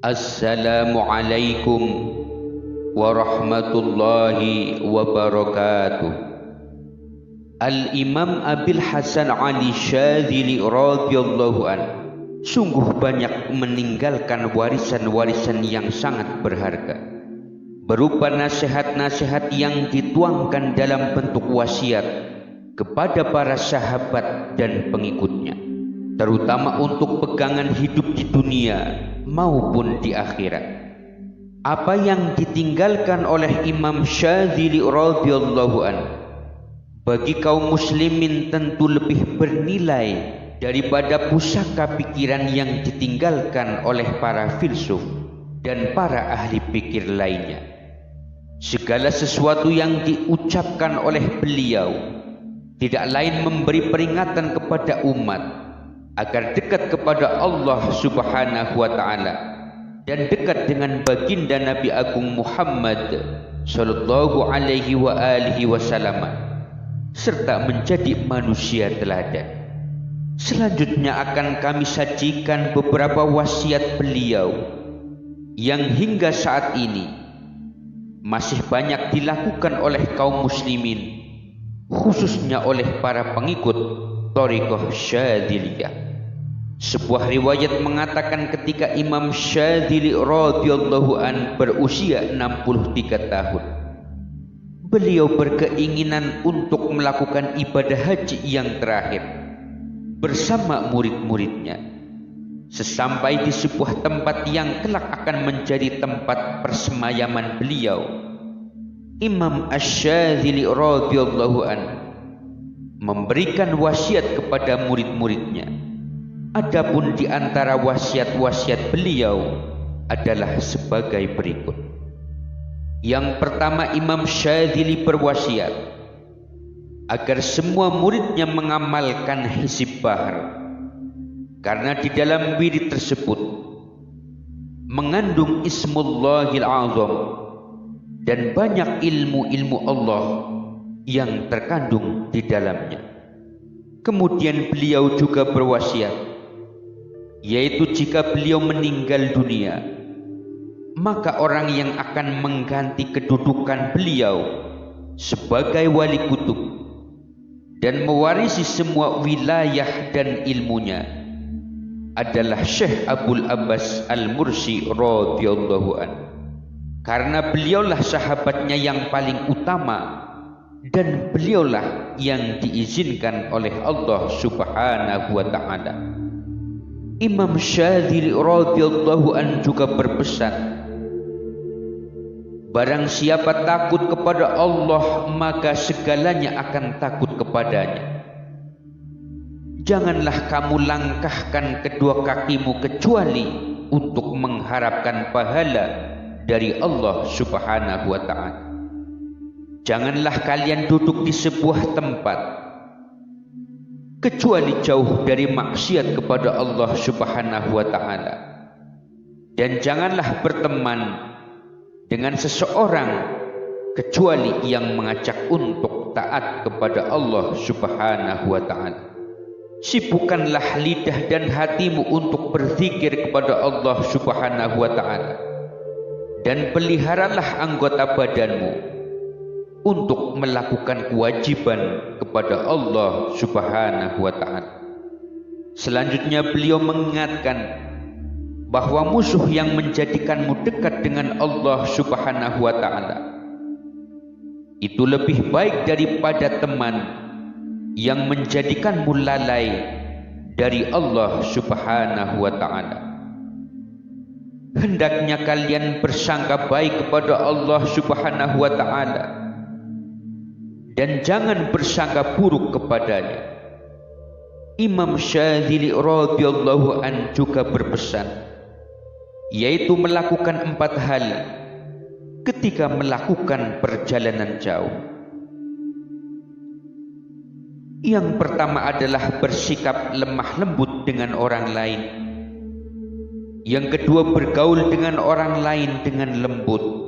Assalamualaikum warahmatullahi wabarakatuh. Al-Imam Abil Hasan Ali Syadzili radhiyallahu an sungguh banyak meninggalkan warisan-warisan yang sangat berharga, berupa nasihat-nasihat yang dituangkan dalam bentuk wasiat kepada para sahabat dan pengikutnya, terutama untuk pegangan hidup di dunia maupun di akhirat. Apa yang ditinggalkan oleh Imam Syadzili radhiyallahu an bagi kaum muslimin tentu lebih bernilai daripada pusaka pikiran yang ditinggalkan oleh para filsuf dan para ahli pikir lainnya. Segala sesuatu yang diucapkan oleh beliau tidak lain memberi peringatan kepada umat agar dekat kepada Allah Subhanahu wa taala dan dekat dengan baginda Nabi Agung Muhammad sallallahu alaihi wa alihi wasallam, serta menjadi manusia teladan. Selanjutnya akan kami sajikan beberapa wasiat beliau yang hingga saat ini masih banyak dilakukan oleh kaum muslimin, khususnya oleh para pengikut thariqah Syadziliyah. Sebuah riwayat mengatakan ketika Imam Syadzili radhiyallahu an berusia 63 tahun, beliau berkeinginan untuk melakukan ibadah haji yang terakhir bersama murid-muridnya. Sesampai di sebuah tempat yang kelak akan menjadi tempat persemayaman beliau, Imam Asy-Syadzili radhiyallahu an memberikan wasiat kepada murid-muridnya. Adapun di antara wasiat-wasiat beliau adalah sebagai berikut. Yang pertama, Imam Syadzili berwasiat agar semua muridnya mengamalkan Hizb Bahr, karena di dalam wirid tersebut mengandung Ismullahil Azam dan banyak ilmu-ilmu Allah yang terkandung di dalamnya. Kemudian beliau juga berwasiat, yaitu jika beliau meninggal dunia, maka orang yang akan mengganti kedudukan beliau sebagai wali kutub dan mewarisi semua wilayah dan ilmunya adalah Syekh Abul Abbas Al-Mursi radhiyallahu an, karena beliaulah sahabatnya yang paling utama dan beliaulah yang diizinkan oleh Allah Subhanahu wa taala. Imam Syadzili radhiyallahu an juga berpesan, barang siapa takut kepada Allah, maka segalanya akan takut kepadanya. Janganlah kamu langkahkan kedua kakimu kecuali untuk mengharapkan pahala dari Allah Subhanahu wa taala. Janganlah kalian duduk di sebuah tempat kecuali jauh dari maksiat kepada Allah Subhanahu wa taala, dan janganlah berteman dengan seseorang kecuali yang mengajak untuk taat kepada Allah Subhanahu wa taala. Sibukkanlah lidah dan hatimu untuk berzikir kepada Allah Subhanahu wa taala, dan peliharalah anggota badanmu untuk melakukan kewajiban kepada Allah Subhanahu wa taala. Selanjutnya beliau mengingatkan bahwa musuh yang menjadikanmu dekat dengan Allah Subhanahu wa taala itu lebih baik daripada teman yang menjadikanmu lalai dari Allah Subhanahu wa taala. Hendaknya kalian bersangka baik kepada Allah Subhanahu wa taala dan jangan bersangka buruk kepadanya. Imam Syadzili radhiyallahu an juga berpesan, yaitu melakukan 4 hal ketika melakukan perjalanan jauh. Yang pertama adalah bersikap lemah lembut dengan orang lain. Yang kedua, bergaul dengan orang lain dengan lembut.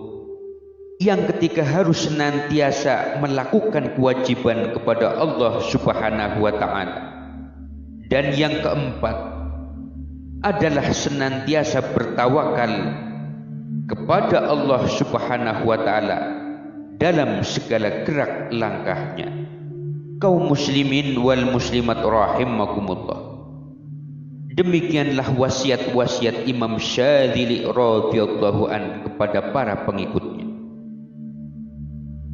Yang ketiga, harus senantiasa melakukan kewajiban kepada Allah Subhanahu wa taala. Dan yang keempat, adalah senantiasa bertawakal kepada Allah Subhanahu wa taala dalam segala gerak langkahnya. Kaum muslimin wal muslimat rahimakumullah. Demikianlah wasiat-wasiat Imam Syadzili radhiyallahu an kepada para pengikutnya.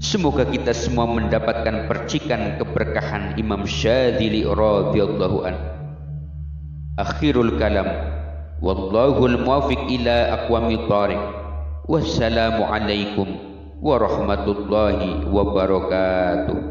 Semoga kita semua mendapatkan percikan keberkahan Imam Syadzili radhiyallahu an. Akhirul kalam, wallahul muwaffiq ila aqwamit thariq. Wassalamu alaikum warahmatullahi wabarakatuh.